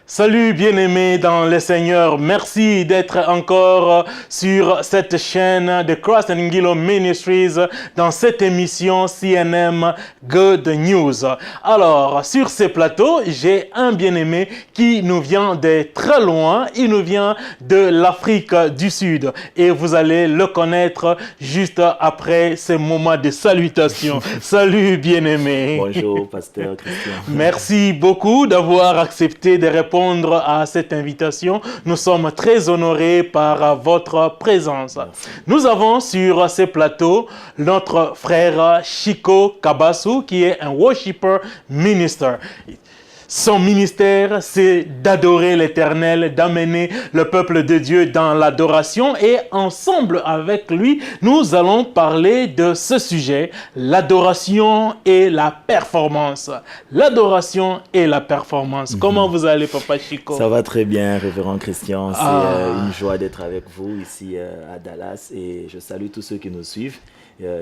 Salut bien-aimés dans le Seigneur, merci d'être encore sur cette chaîne de Christ and Ngilo Ministries dans cette émission CNM Good News. Alors, sur ce plateau, j'ai un bien-aimé qui nous vient de très loin, il nous vient de l'Afrique du Sud et vous allez le connaître juste après ce moment de salutation. Salut bien-aimé. Bonjour, pasteur Christian. Merci beaucoup d'avoir accepté de répondre à cette invitation. Nous sommes très honorés par votre présence. Merci. Nous avons sur ce plateau notre frère Chico Kabasu qui est un worshiper minister. Son ministère, c'est d'adorer l'Éternel, d'amener le peuple de Dieu dans l'adoration. Et ensemble avec lui, nous allons parler de ce sujet, l'adoration et la performance. L'adoration et la performance. Comment vous allez, Papa Chico? Ça va très bien, révérend Christian. C'est une joie d'être avec vous ici à Dallas. Et je salue tous ceux qui nous suivent.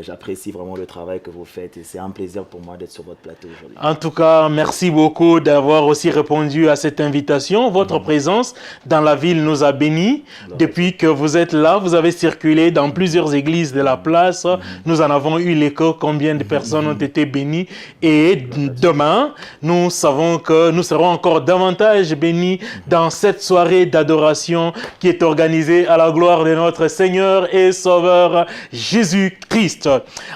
J'apprécie vraiment le travail que vous faites et c'est un plaisir pour moi d'être sur votre plateau aujourd'hui. En tout cas, merci beaucoup d'avoir aussi répondu à cette invitation. Votre présence dans la ville nous a bénis. Depuis que vous êtes là, vous avez circulé dans plusieurs églises de la place. Nous en avons eu l'écho, combien de personnes ont été bénies. Et demain, nous savons que nous serons encore davantage bénis dans cette soirée d'adoration qui est organisée à la gloire de notre Seigneur et Sauveur Jésus-Christ.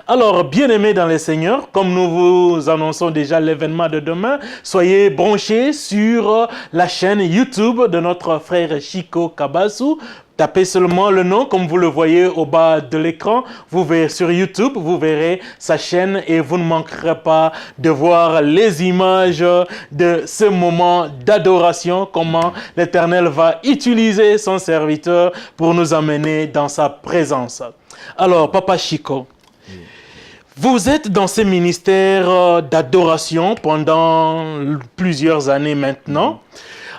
Alors, bien-aimés dans le Seigneur, comme nous vous annonçons déjà l'événement de demain, soyez branchés sur la chaîne YouTube de notre frère Chico Kabasu. Tapez seulement le nom, comme vous le voyez au bas de l'écran. Vous verrez sur YouTube, vous verrez sa chaîne et vous ne manquerez pas de voir les images de ce moment d'adoration, comment l'Éternel va utiliser son serviteur pour nous amener dans sa présence. Alors, Papa Chico, vous êtes dans ce ministère d'adoration pendant plusieurs années maintenant.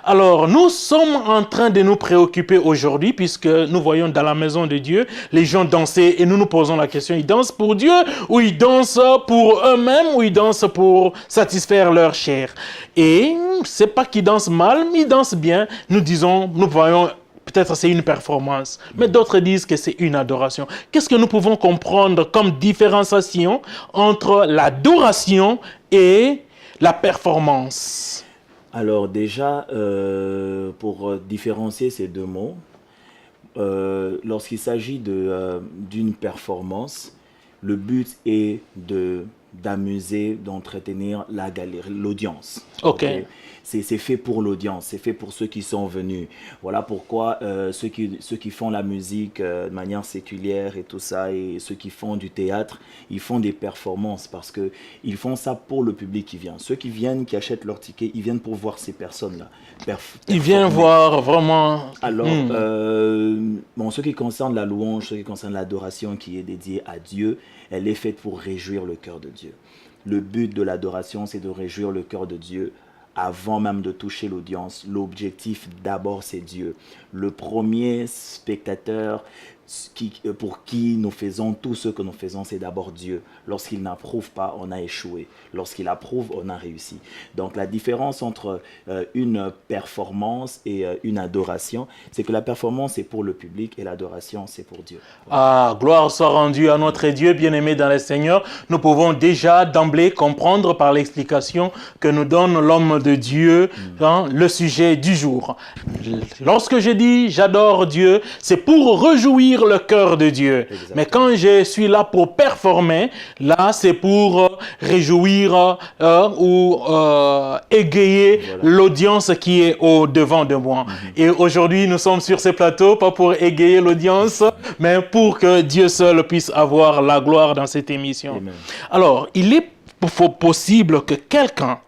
Alors, nous sommes en train de nous préoccuper aujourd'hui puisque nous voyons dans la maison de Dieu les gens danser et nous nous posons la question, ils dansent pour Dieu ou ils dansent pour eux-mêmes ou ils dansent pour satisfaire leur chair? Et c'est pas qu'ils dansent mal, mais ils dansent bien. Nous voyons peut-être c'est une performance, mais d'autres disent que c'est une adoration. Qu'est-ce que nous pouvons comprendre comme différenciation entre l'adoration et la performance? Alors déjà, pour différencier ces deux mots, lorsqu'il s'agit d'une performance, le but est d'amuser, d'entretenir la galerie, l'audience. Ok. C'est fait pour l'audience, c'est fait pour ceux qui sont venus. Voilà pourquoi ceux qui font la musique de manière séculière et tout ça, et ceux qui font du théâtre, ils font des performances parce qu'ils font ça pour le public qui vient. Ceux qui viennent, qui achètent leur ticket, ils viennent pour voir ces personnes-là. Ils viennent voir vraiment... Alors, ce qui concerne la louange, ce qui concerne l'adoration qui est dédiée à Dieu, elle est faite pour réjouir le cœur de Dieu. Le but de l'adoration, c'est de réjouir le cœur de Dieu avant même de toucher l'audience. L'objectif d'abord, c'est Dieu. Le premier spectateur pour qui nous faisons tout ce que nous faisons, c'est d'abord Dieu. Lorsqu'il n'approuve pas, on a échoué. Lorsqu'il approuve, on a réussi. Donc la différence entre une performance et une adoration, c'est que la performance c'est pour le public et l'adoration c'est pour Dieu. Ah, gloire soit rendue à notre Dieu, bien-aimé dans le Seigneur. Nous pouvons déjà d'emblée comprendre par l'explication que nous donne l'homme de Dieu le sujet du jour. Lorsque je dis j'adore Dieu, c'est pour réjouir le cœur de Dieu. Exactement. Mais quand je suis là pour performer, là c'est pour réjouir ou égayer l'audience qui est au devant de moi. Et aujourd'hui nous sommes sur ce plateau, pas pour égayer l'audience, mais pour que Dieu seul puisse avoir la gloire dans cette émission. Amen. Alors, il est possible que quelqu'un,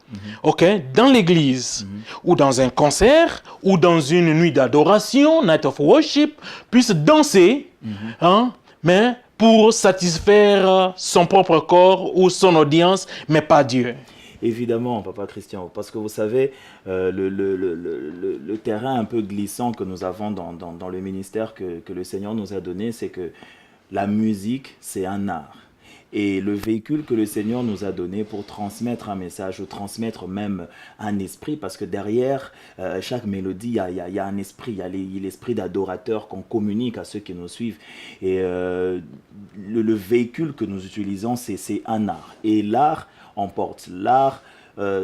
dans l'église, ou dans un concert, ou dans une nuit d'adoration, night of worship, puisse danser, mais pour satisfaire son propre corps ou son audience, mais pas Dieu. Évidemment, Papa Christian, parce que vous savez, le terrain un peu glissant que nous avons dans le ministère que le Seigneur nous a donné, c'est que la musique, c'est un art. Et le véhicule que le Seigneur nous a donné pour transmettre un message ou transmettre même un esprit, parce que derrière chaque mélodie, il y a un esprit, il y a l'esprit d'adorateur qu'on communique à ceux qui nous suivent. Et le véhicule que nous utilisons, c'est un art. Et l'art emporte. L'art,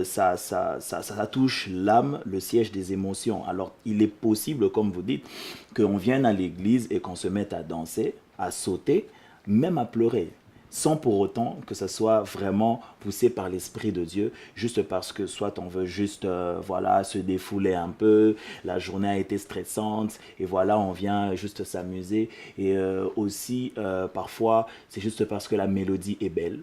ça touche l'âme, le siège des émotions. Alors, il est possible, comme vous dites, qu'on vienne à l'église et qu'on se mette à danser, à sauter, même à pleurer, sans pour autant que ce soit vraiment poussé par l'Esprit de Dieu, juste parce que soit on veut juste voilà, se défouler un peu, la journée a été stressante, et voilà, on vient juste s'amuser. Et aussi, parfois, c'est juste parce que la mélodie est belle.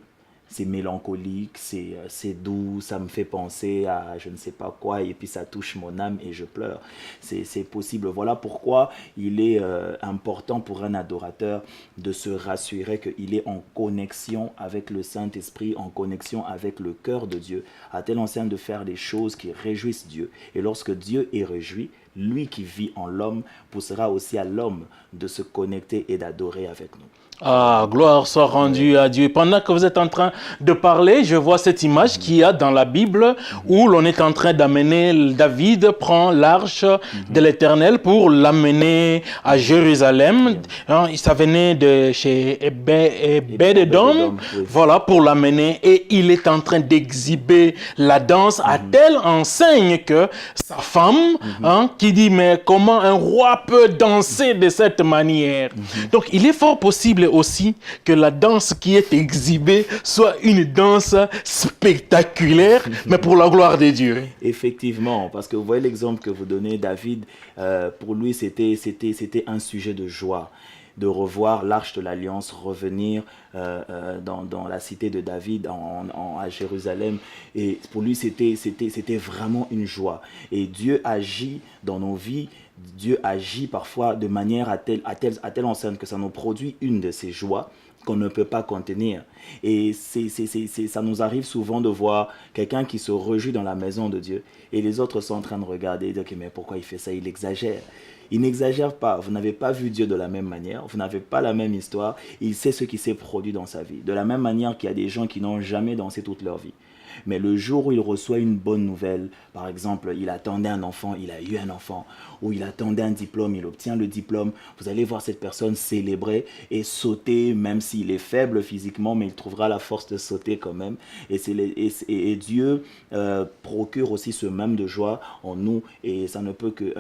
C'est mélancolique, c'est doux, ça me fait penser à je ne sais pas quoi, et puis ça touche mon âme et je pleure. C'est possible. Voilà pourquoi il est important pour un adorateur de se rassurer qu'il est en connexion avec le Saint-Esprit, en connexion avec le cœur de Dieu, à telle enseigne de faire des choses qui réjouissent Dieu. Et lorsque Dieu est réjoui, lui qui vit en l'homme poussera aussi à l'homme de se connecter et d'adorer avec nous. Ah, gloire soit rendue à Dieu. Pendant que vous êtes en train de parler, je vois cette image qu'il y a dans la Bible où l'on est en train d'amener, David prend l'arche de l'Éternel pour l'amener à Jérusalem. Ça venait de chez Ebed-Edom, voilà, pour l'amener. Et il est en train d'exhiber la danse à telle enseigne que sa femme, qui dit, mais comment un roi peut danser de cette manière? Donc, il est fort possible aussi que la danse qui est exhibée soit une danse spectaculaire, mais pour la gloire de Dieu. Effectivement, parce que vous voyez l'exemple que vous donnez, David, pour lui c'était un sujet de joie, de revoir l'arche de l'Alliance revenir dans la cité de David, à Jérusalem. Et pour lui, c'était vraiment une joie. Et Dieu agit dans nos vies. Dieu agit parfois de manière à telle enseigne que ça nous produit une de ces joies qu'on ne peut pas contenir. Et ça nous arrive souvent de voir quelqu'un qui se réjouit dans la maison de Dieu et les autres sont en train de regarder et dire mais pourquoi il fait ça, il exagère. Il n'exagère pas, vous n'avez pas vu Dieu de la même manière, vous n'avez pas la même histoire, il sait ce qui s'est produit dans sa vie. De la même manière qu'il y a des gens qui n'ont jamais dansé toute leur vie. Mais le jour où il reçoit une bonne nouvelle, par exemple, il attendait un enfant, il a eu un enfant, ou il attendait un diplôme, il obtient le diplôme, vous allez voir cette personne célébrer et sauter, même s'il est faible physiquement, mais il trouvera la force de sauter quand même. Et Dieu procure aussi ce même de joie en nous, et ça ne peut que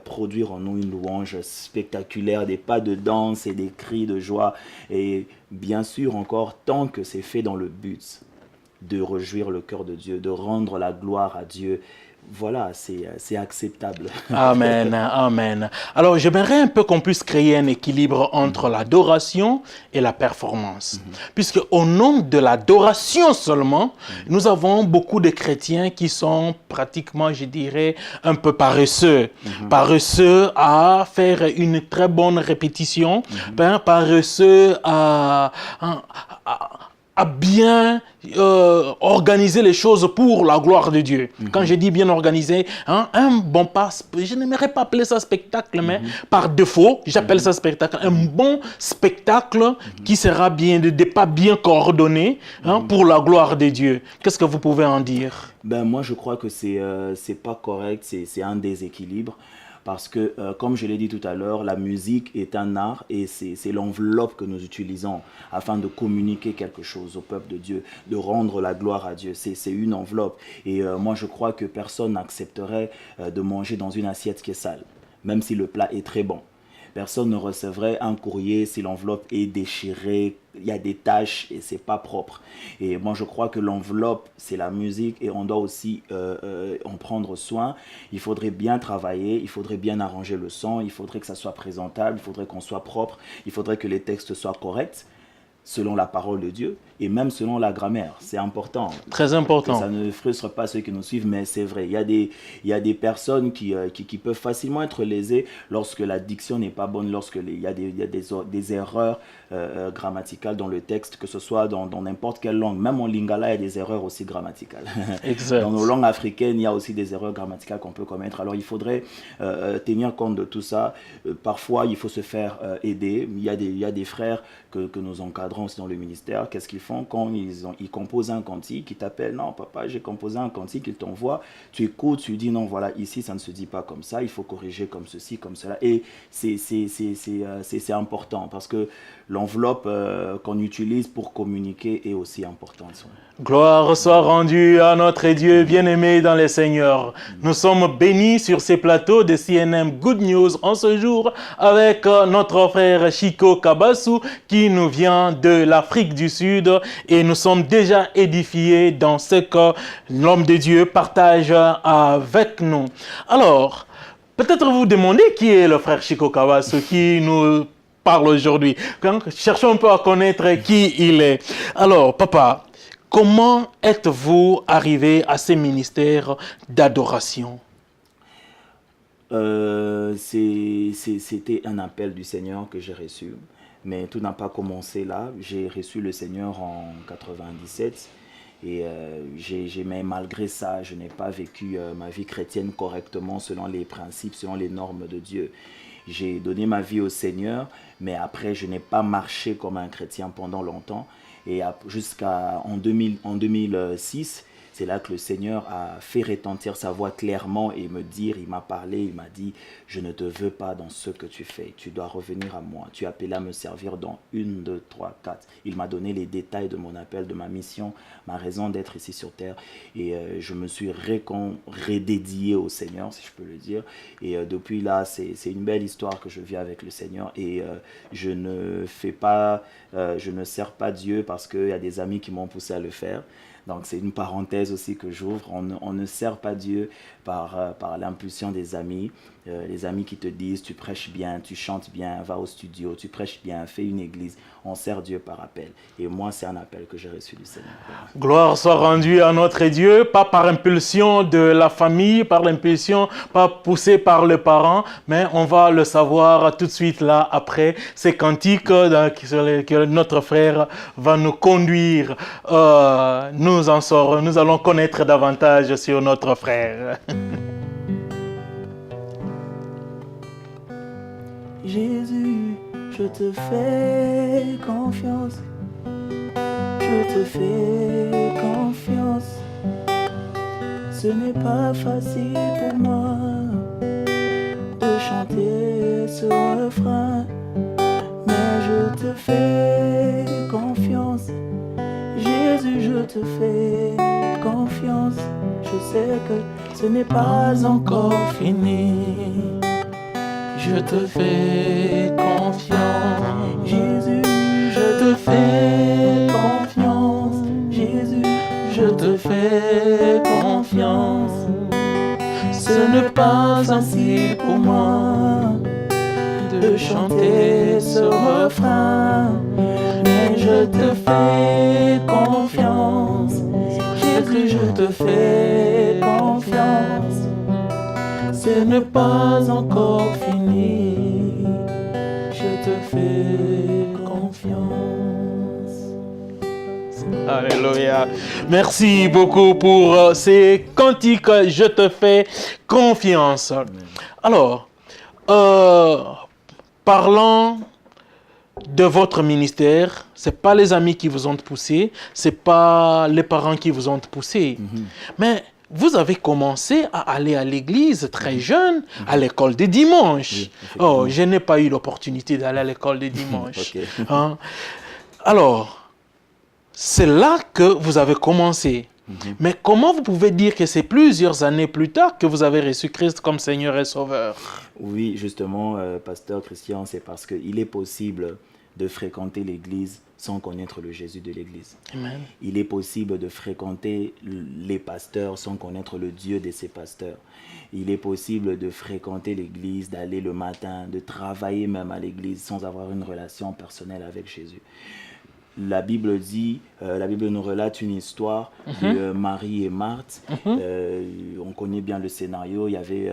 produire en nous une louange spectaculaire, des pas de danse et des cris de joie, et bien sûr encore, tant que c'est fait dans le but de réjouir le cœur de Dieu, de rendre la gloire à Dieu. Voilà, c'est acceptable. Amen, amen. Alors, j'aimerais un peu qu'on puisse créer un équilibre entre l'adoration et la performance. Puisque au nom de l'adoration seulement, nous avons beaucoup de chrétiens qui sont pratiquement, je dirais, un peu paresseux. Paresseux à faire une très bonne répétition, paresseux à bien organiser les choses pour la gloire de Dieu. Quand je dis bien organisé, un bon pas, je n'aimerais pas appeler ça spectacle, mais par défaut, j'appelle ça spectacle. Un bon spectacle qui sera bien, des pas bien coordonnés pour la gloire de Dieu. Qu'est-ce que vous pouvez en dire? Ben, moi, je crois que c'est pas correct, c'est un déséquilibre. Parce que, comme je l'ai dit tout à l'heure, la musique est un art et c'est l'enveloppe que nous utilisons afin de communiquer quelque chose au peuple de Dieu, de rendre la gloire à Dieu. C'est une enveloppe. Et moi, je crois que personne n'accepterait de manger dans une assiette qui est sale, même si le plat est très bon. Personne ne recevrait un courrier si l'enveloppe est déchirée, il y a des taches et c'est pas propre. Et moi je crois que l'enveloppe c'est la musique et on doit aussi en prendre soin. Il faudrait bien travailler, il faudrait bien arranger le son, il faudrait que ça soit présentable, il faudrait qu'on soit propre, il faudrait que les textes soient corrects selon la parole de Dieu et même selon la grammaire. C'est important. Très important. Que ça ne frustre pas ceux qui nous suivent, mais c'est vrai. Il y a des personnes qui peuvent facilement être lésées lorsque la diction n'est pas bonne, il y a des erreurs grammaticales dans le texte, que ce soit dans n'importe quelle langue. Même en lingala, il y a des erreurs aussi grammaticales. Exact. Dans nos langues africaines, il y a aussi des erreurs grammaticales qu'on peut commettre. Alors, il faudrait tenir compte de tout ça. Parfois, il faut se faire aider. Il y a des frères que nous encadrons cadrant aussi dans le ministère, qu'est-ce qu'ils font quand ils composent un cantique, ils t'appellent, non papa, j'ai composé un cantique, ils t'envoient, tu écoutes, tu dis non, voilà, ici ça ne se dit pas comme ça, il faut corriger comme ceci, comme cela. Et c'est important parce que l'enveloppe qu'on utilise pour communiquer est aussi importante. Gloire soit rendue à notre Dieu bien-aimé dans les Seigneurs. Nous sommes bénis sur ces plateaux de CNM Good News en ce jour avec notre frère Chico Kabasu qui nous vient de l'Afrique du Sud et nous sommes déjà édifiés dans ce que l'homme de Dieu partage avec nous. Alors, peut-être vous demandez qui est le frère Chico Kabasu qui nous parle aujourd'hui. Cherchons un peu à connaître qui il est. Alors, papa, comment êtes-vous arrivé à ce ministère d'adoration? C'était un appel du Seigneur que j'ai reçu. Mais tout n'a pas commencé là. J'ai reçu le Seigneur en 97. Et mais malgré ça, je n'ai pas vécu ma vie chrétienne correctement selon les principes, selon les normes de Dieu. J'ai donné ma vie au Seigneur, mais après, je n'ai pas marché comme un chrétien pendant longtemps. Et jusqu'en 2006, c'est là que le Seigneur a fait retentir sa voix clairement et il m'a parlé, il m'a dit, je ne te veux pas dans ce que tu fais, tu dois revenir à moi, tu es appelé à me servir dans 1, 2, 3, 4. Il m'a donné les détails de mon appel, de ma mission, ma raison d'être ici sur terre et je me suis redédié au Seigneur, si je peux le dire. Et depuis là, c'est une belle histoire que je vis avec le Seigneur et je ne sers pas Dieu parce qu'il y a des amis qui m'ont poussé à le faire. Donc c'est une parenthèse aussi que j'ouvre. On ne sert pas Dieu par l'impulsion des amis. Les amis qui te disent tu prêches bien, tu chantes bien, va au studio, tu prêches bien, fais une église. On sert Dieu par appel. Et moi, c'est un appel que j'ai reçu du Seigneur. Gloire soit rendue à notre Dieu, pas par impulsion de la famille, par l'impulsion, pas poussé par les parents, mais on va le savoir tout de suite là après ces cantiques que notre frère va nous conduire. Nous allons connaître davantage sur notre frère. Jésus, je te fais confiance. Je te fais confiance. Ce n'est pas facile pour moi de chanter ce refrain, mais je te fais confiance. Jésus, je te fais confiance. Je sais que ce n'est pas encore fini. Je te fais confiance. Jésus, je te fais confiance. Jésus, je te fais confiance. Ce n'est pas facile pour moi de chanter ce refrain, mais je te fais confiance. Jésus, je te fais confiance. Ce n'est pas encore fini. Je te fais confiance. Alléluia. Merci beaucoup pour ces cantiques. Je te fais confiance. Alors, parlant de votre ministère, ce n'est pas les amis qui vous ont poussé, ce n'est pas les parents qui vous ont poussé. Mais vous avez commencé à aller à l'église très jeune, à l'école des dimanches. Oh, je n'ai pas eu l'opportunité d'aller à l'école des dimanches. Hein? Alors, c'est là que vous avez commencé. Mais comment vous pouvez dire que c'est plusieurs années plus tard que vous avez reçu Christ comme Seigneur et Sauveur? Oui, justement, pasteur Christian, c'est parce qu'il est possible de fréquenter l'église sans connaître le Jésus de l'église. Amen. Il est possible de fréquenter les pasteurs sans connaître le Dieu de ces pasteurs. Il est possible de fréquenter l'église, d'aller le matin, de travailler même à l'église sans avoir une relation personnelle avec Jésus. La Bible dit, la Bible nous relate une histoire de Marie et Marthe. On connaît bien le scénario. Il y avait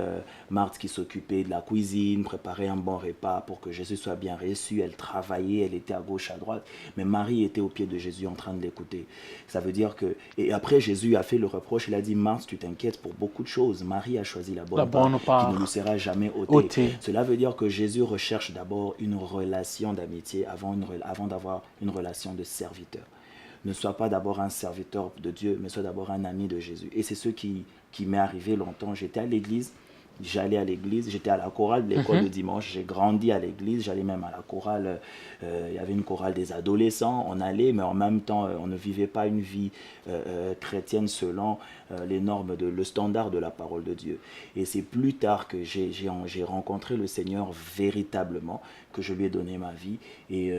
Marthe qui s'occupait de la cuisine, préparait un bon repas pour que Jésus soit bien reçu. Elle travaillait, elle était à gauche, à droite. Mais Marie était au pied de Jésus en train de l'écouter. Ça veut dire que... Et après, Jésus a fait le reproche. Il a dit, Marthe, tu t'inquiètes pour beaucoup de choses. Marie a choisi la bonne part qui ne lui sera jamais ôtée. Cela veut dire que Jésus recherche d'abord une relation d'amitié avant d'avoir une relation relation de serviteur. Ne sois pas d'abord un serviteur de Dieu, mais sois d'abord un ami de Jésus. Et c'est ce qui m'est arrivé longtemps. J'étais à l'église, j'allais à l'église, j'étais à la chorale de l'école de dimanche, j'ai grandi à l'église, j'allais même à la chorale, il y avait une chorale des adolescents, on allait, mais en même temps, on ne vivait pas une vie chrétienne selon les normes, le standard de la parole de Dieu. Et c'est plus tard que j'ai rencontré le Seigneur véritablement, que je lui ai donné ma vie et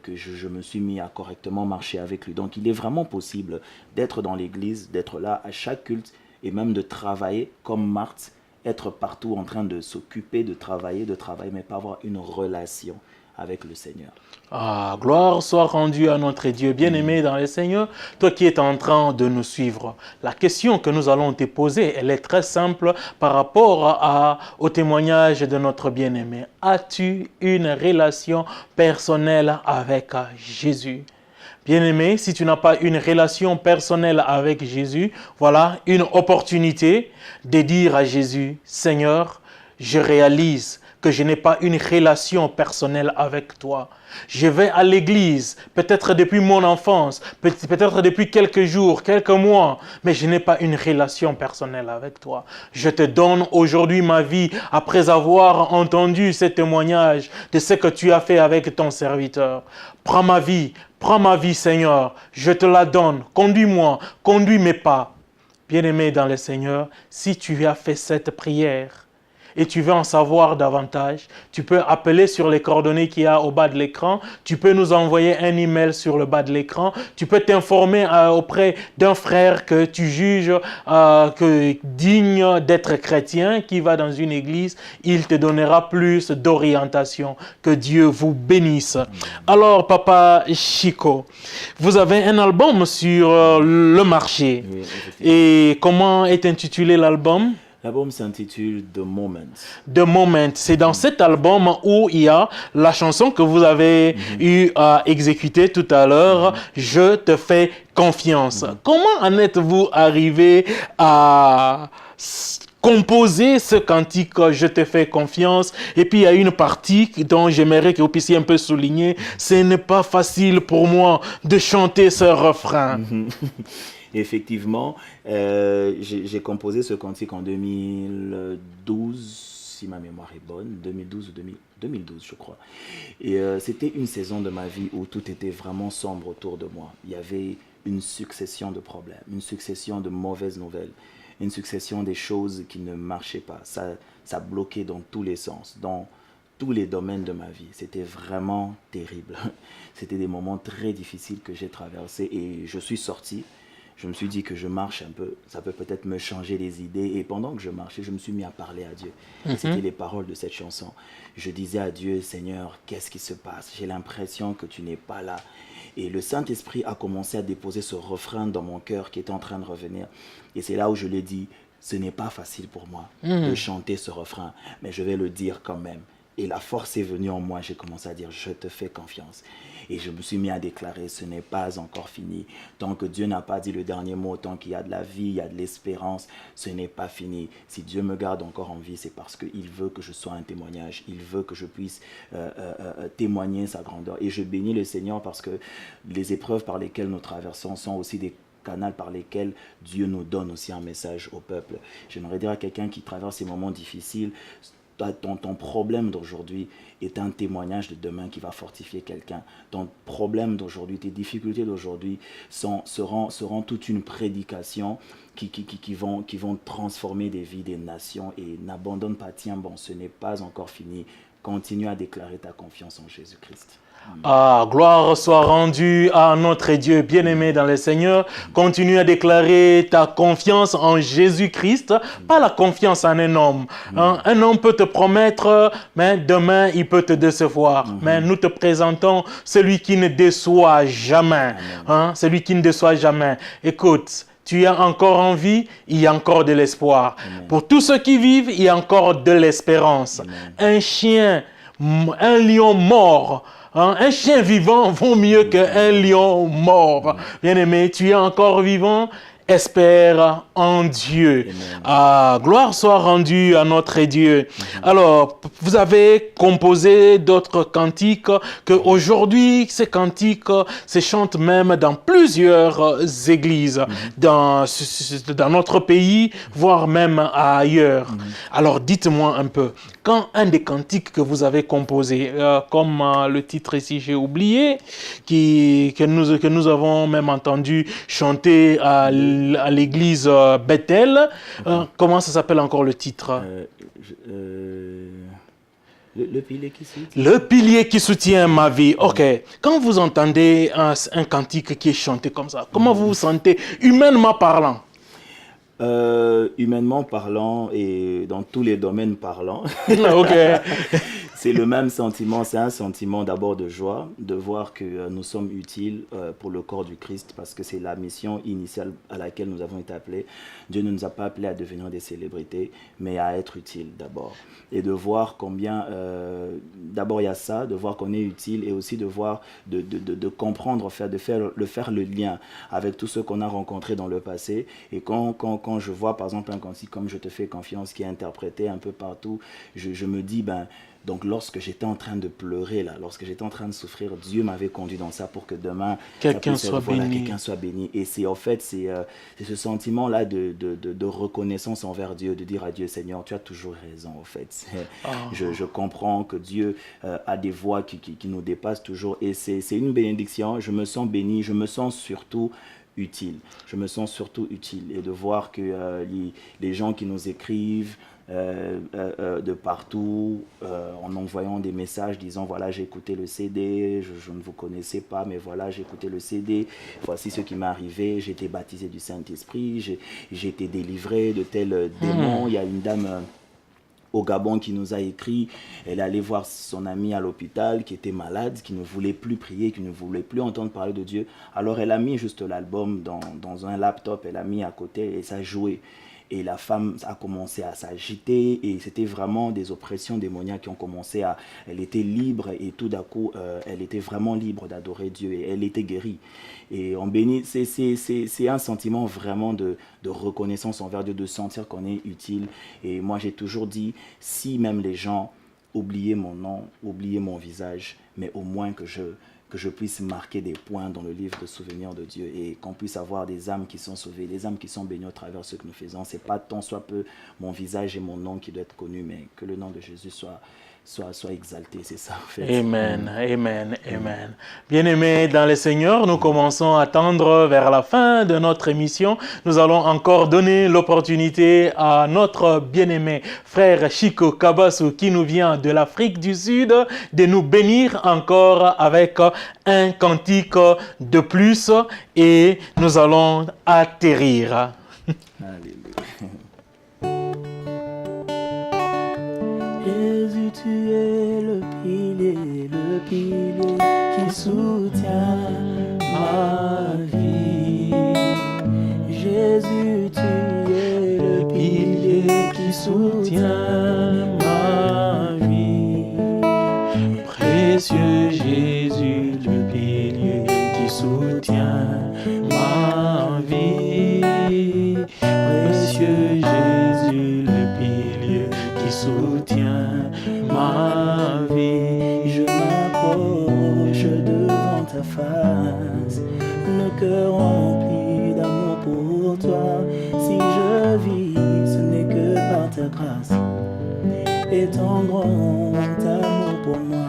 que je me suis mis à correctement marcher avec lui. Donc il est vraiment possible d'être dans l'église, d'être là à chaque culte et même de travailler comme Marthe, être partout en train de s'occuper, de travailler, mais pas avoir une relation avec le Seigneur. Ah, gloire soit rendue à notre Dieu bien-aimé dans le Seigneur. Toi qui es en train de nous suivre, la question que nous allons te poser, elle est très simple par rapport au témoignage de notre bien-aimé. As-tu une relation personnelle avec Jésus? Bien-aimé, si tu n'as pas une relation personnelle avec Jésus, voilà une opportunité de dire à Jésus, Seigneur, je réalise que je n'ai pas une relation personnelle avec toi. Je vais à l'église, peut-être depuis mon enfance, peut-être depuis quelques jours, quelques mois, mais je n'ai pas une relation personnelle avec toi. Je te donne aujourd'hui ma vie après avoir entendu ce témoignage de ce que tu as fait avec ton serviteur. Prends ma vie, Seigneur, je te la donne. Conduis-moi, conduis mes pas. Bien-aimé dans le Seigneur, si tu as fait cette prière, et tu veux en savoir davantage, tu peux appeler sur les coordonnées qu'il y a au bas de l'écran. Tu peux nous envoyer un email sur le bas de l'écran. Tu peux t'informer auprès d'un frère que tu juges digne d'être chrétien, qui va dans une église. Il te donnera plus d'orientation. Que Dieu vous bénisse. Alors, Papa Chico, vous avez un album sur le marché. Oui, et comment est intitulé l'album? L'album s'intitule The Moment. The Moment, c'est dans cet album où il y a la chanson que vous avez eu à exécuter tout à l'heure, Je te fais confiance. Comment en êtes-vous arrivé à composer ce cantique Je te fais confiance? Et puis il y a une partie dont j'aimerais que vous puissiez un peu souligner, ce n'est pas facile pour moi de chanter ce refrain. Effectivement, j'ai composé ce cantique en 2012, si ma mémoire est bonne, 2012 ou 2012 je crois. Et c'était une saison de ma vie où tout était vraiment sombre autour de moi. Il y avait une succession de problèmes, une succession de mauvaises nouvelles, une succession des choses qui ne marchaient pas. Ça bloquait dans tous les sens, dans tous les domaines de ma vie. C'était vraiment terrible. C'était des moments très difficiles que j'ai traversés et je suis sorti. Je me suis dit que je marche un peu, ça peut peut-être me changer les idées. Et pendant que je marchais, je me suis mis à parler à Dieu. Et c'était les paroles de cette chanson. Je disais à Dieu, Seigneur, qu'est-ce qui se passe? J'ai l'impression que tu n'es pas là. Et le Saint-Esprit a commencé à déposer ce refrain dans mon cœur qui est en train de revenir. Et c'est là où je lui ai dit, ce n'est pas facile pour moi de chanter ce refrain, mais je vais le dire quand même. Et la force est venue en moi, j'ai commencé à dire, je te fais confiance. Et je me suis mis à déclarer, ce n'est pas encore fini. Tant que Dieu n'a pas dit le dernier mot, tant qu'il y a de la vie, il y a de l'espérance, ce n'est pas fini. Si Dieu me garde encore en vie, c'est parce qu'il veut que je sois un témoignage. Il veut que je puisse témoigner sa grandeur. Et je bénis le Seigneur parce que les épreuves par lesquelles nous traversons sont aussi des canaux par lesquels Dieu nous donne aussi un message au peuple. J'aimerais dire à quelqu'un qui traverse ces moments difficiles, ton problème d'aujourd'hui est un témoignage de demain qui va fortifier quelqu'un. Ton problème d'aujourd'hui, tes difficultés d'aujourd'hui seront toute une prédication qui vont transformer des vies, des nations. Et n'abandonne pas, tiens bon, ce n'est pas encore fini. Continue à déclarer ta confiance en Jésus-Christ. Ah, gloire soit rendue à notre Dieu bien-aimé dans le Seigneur. Continue à déclarer ta confiance en Jésus-Christ, pas la confiance en un homme. Hein? Un homme peut te promettre, mais demain il peut te décevoir. Mais nous te présentons celui qui ne déçoit jamais. Hein? Celui qui ne déçoit jamais. Écoute, tu es encore en vie, il y a encore de l'espoir. Pour tous ceux qui vivent, il y a encore de l'espérance. Un chien, un lion mort, un chien vivant vaut mieux qu'un lion mort. Bien-aimé, tu es encore vivant espère en Dieu. Gloire soit rendue à notre Dieu. Alors, vous avez composé d'autres cantiques que aujourd'hui, ces cantiques se chantent même dans plusieurs églises, dans notre pays, voire même ailleurs. Alors, dites-moi un peu, quand un des cantiques que vous avez composé, comme le titre ici, j'ai oublié, que nous avons même entendu chanter à l'église Bethel, comment ça s'appelle encore le titre? Le pilier qui soutient. Le pilier qui soutient ma vie. Ok. Quand vous entendez un cantique qui est chanté comme ça, comment vous vous sentez, humainement parlant? Humainement parlant et dans tous les domaines parlant, Ok. c'est le même sentiment. C'est un sentiment d'abord de joie, de voir que nous sommes utiles pour le corps du Christ, parce que c'est la mission initiale à laquelle nous avons été appelés. Dieu ne nous a pas appelés à devenir des célébrités, mais à être utiles d'abord. Et de voir combien, d'abord il y a ça, de voir qu'on est utile, et aussi de voir, de comprendre, de faire le lien avec tous ceux qu'on a rencontrés dans le passé. Et quand je vois par exemple un cantique comme Je te fais confiance qui est interprété un peu partout, je me dis, donc lorsque j'étais en train de pleurer, là, lorsque j'étais en train de souffrir, Dieu m'avait conduit dans ça pour que demain, quelqu'un soit béni. Quelqu'un soit béni. Et c'est en fait, c'est ce sentiment-là de reconnaissance envers Dieu, de dire à Dieu, Seigneur, tu as toujours raison en fait. Je comprends que Dieu a des voies qui nous dépassent toujours, et c'est une bénédiction. Je me sens béni, je me sens surtout utile. Je me sens surtout utile, et de voir que les gens qui nous écrivent de partout, en envoyant des messages disant voilà, j'ai écouté le CD, je ne vous connaissais pas, mais voilà, j'ai écouté le CD, voici ce qui m'est arrivé, j'ai été baptisé du Saint-Esprit, j'ai été délivré de tel démon. Il y a une dame au Gabon qui nous a écrit, elle allait voir son amie à l'hôpital qui était malade, qui ne voulait plus prier, qui ne voulait plus entendre parler de Dieu. Alors elle a mis juste l'album dans un laptop, elle a mis à côté et ça jouait. Et la femme a commencé à s'agiter, et c'était vraiment des oppressions démoniaques qui ont commencé à... Elle était libre, et tout d'un coup, elle était vraiment libre d'adorer Dieu, et elle était guérie. Et on bénit, c'est un sentiment vraiment de reconnaissance envers Dieu, de sentir qu'on est utile. Et moi, j'ai toujours dit, si même les gens oubliaient mon nom, oubliaient mon visage, mais au moins que je puisse marquer des points dans le livre de souvenirs de Dieu, et qu'on puisse avoir des âmes qui sont sauvées, des âmes qui sont bénies au travers de ce que nous faisons. C'est pas tant soit peu mon visage et mon nom qui doit être connu, mais que le nom de Jésus soit exalté, c'est ça en fait. Amen, amen, amen. Bien-aimés dans le Seigneur, nous commençons à tendre vers la fin de notre émission. Nous allons encore donner l'opportunité à notre bien-aimé frère Chico Kabasu, qui nous vient de l'Afrique du Sud, de nous bénir encore avec un cantique de plus, et nous allons atterrir. Alléluia. Jésus, tu es le pilier qui soutient ma vie. Jésus, tu es le pilier qui soutient ma vie. Précieux Jésus, le pilier qui soutient ma vie. Précieux Jésus, le pilier qui soutient ma vie. Je m'approche devant ta face, le cœur rempli d'amour pour toi. Si je vis, ce n'est que par ta grâce et ton grand amour pour moi.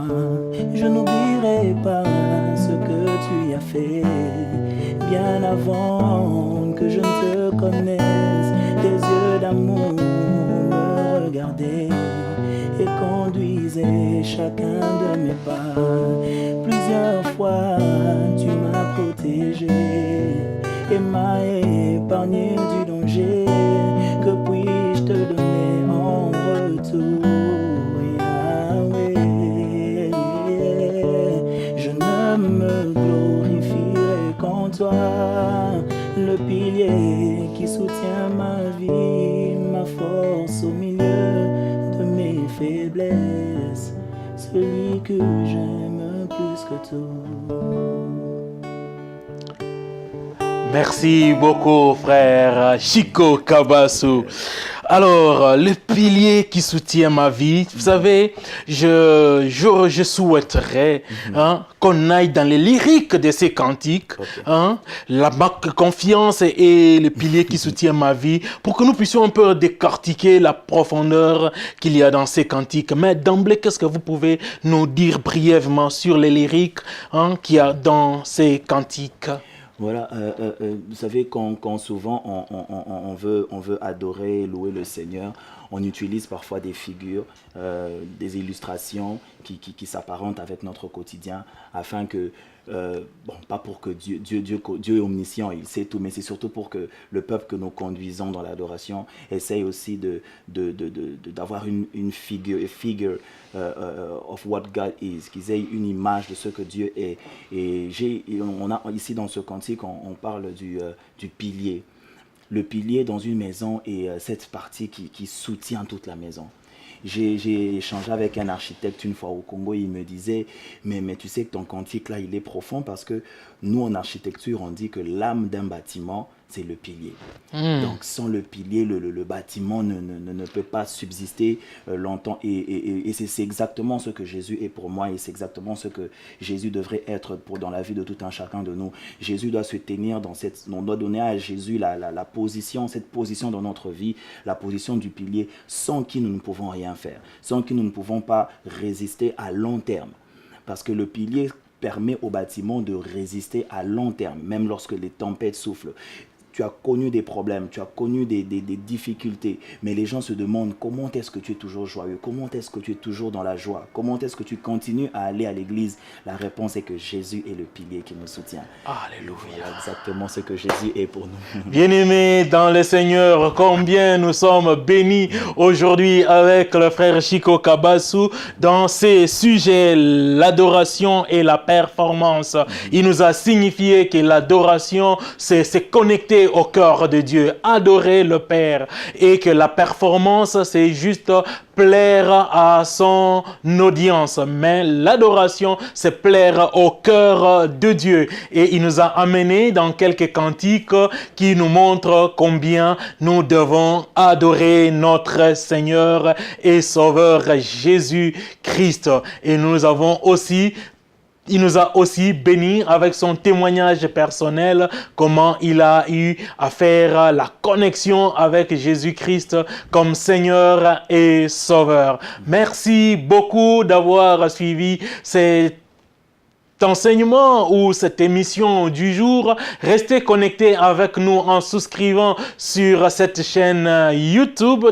Je n'oublierai pas ce que tu as fait bien avant que je ne te connaisse. Tes yeux d'amour me regardaient et conduisaient chacun de mes pas. Plusieurs fois tu m'as protégé et m'as épargné du danger. Que puis-je te donner en retour, Yahweh? Je ne me glorifierai qu'en toi, le pilier qui soutient ma vie, ma force au milieu de mes faiblesses, celui que j'aime plus que tout. Merci beaucoup, frère Chico Kabasu. Alors, le pilier qui soutient ma vie, vous savez, je souhaiterais qu'on aille dans les lyriques de ces cantiques, la marque confiance et le pilier qui soutient ma vie, pour que nous puissions un peu décortiquer la profondeur qu'il y a dans ces cantiques. Mais d'emblée, qu'est-ce que vous pouvez nous dire brièvement sur les lyriques qu'il y a dans ces cantiques? Voilà, vous savez, quand souvent on veut adorer, louer le Seigneur, on utilise parfois des figures, des illustrations qui s'apparentent avec notre quotidien, afin que, bon, pas pour que Dieu est omniscient, il sait tout, mais c'est surtout pour que le peuple que nous conduisons dans l'adoration essaye aussi d'avoir une figure of what God is, qu'ils aient une image de ce que Dieu est. Et on a ici dans ce cantique, on parle du pilier. Le pilier dans une maison est cette partie qui soutient toute la maison. J'ai échangé avec un architecte une fois au Congo, il me disait, mais tu sais que ton cantique là, il est profond parce que nous en architecture, on dit que l'âme d'un bâtiment, c'est le pilier. Donc sans le pilier, le bâtiment ne peut pas subsister longtemps. Et c'est exactement ce que Jésus est pour moi et c'est exactement ce que Jésus devrait être dans la vie de tout un chacun de nous. Jésus doit se tenir on doit donner à Jésus la position, cette position dans notre vie, la position du pilier, sans qui nous ne pouvons rien faire, sans qui nous ne pouvons pas résister à long terme. Parce que le pilier permet au bâtiment de résister à long terme, même lorsque les tempêtes soufflent. Tu as connu des problèmes, tu as connu des difficultés, mais les gens se demandent comment est-ce que tu es toujours joyeux, comment est-ce que tu es toujours dans la joie, comment est-ce que tu continues à aller à l'église. La réponse est que Jésus est le pilier qui nous soutient. Alléluia. Voilà exactement ce que Jésus est pour nous. Bien-aimés dans le Seigneur, combien nous sommes bénis aujourd'hui avec le frère Chico Kabasu dans ces sujets, l'adoration et la performance. Il nous a signifié que l'adoration, c'est connecter au cœur de Dieu, adorer le Père, et que la performance, c'est juste plaire à son audience. Mais l'adoration, c'est plaire au cœur de Dieu. Et il nous a amené dans quelques cantiques qui nous montrent combien nous devons adorer notre Seigneur et Sauveur Jésus-Christ. Et nous avons aussi il nous a aussi bénis avec son témoignage personnel, comment il a eu à faire la connexion avec Jésus-Christ comme Seigneur et Sauveur. Merci beaucoup d'avoir suivi cet enseignement ou cette émission du jour. Restez connectés avec nous en souscrivant sur cette chaîne YouTube.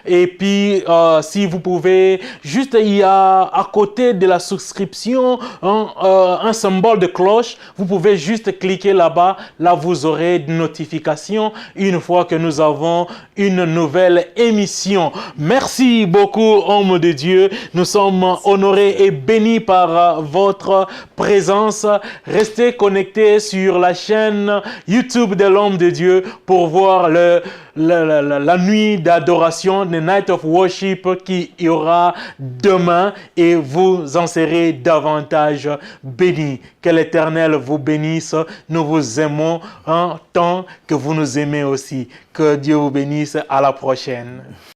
Et puis, si vous pouvez, juste il y a à côté de la souscription un symbole de cloche. Vous pouvez juste cliquer là-bas. Là, vous aurez une notification une fois que nous avons une nouvelle émission. Merci beaucoup, homme de Dieu. Nous sommes honorés et bénis par votre présence. Restez connectés sur la chaîne YouTube de l'homme de Dieu pour voir la nuit d'adoration, the night of worship qui y aura demain et vous en serez davantage bénis. Que l'Éternel vous bénisse. Nous vous aimons tant que vous nous aimez aussi. Que Dieu vous bénisse. À la prochaine.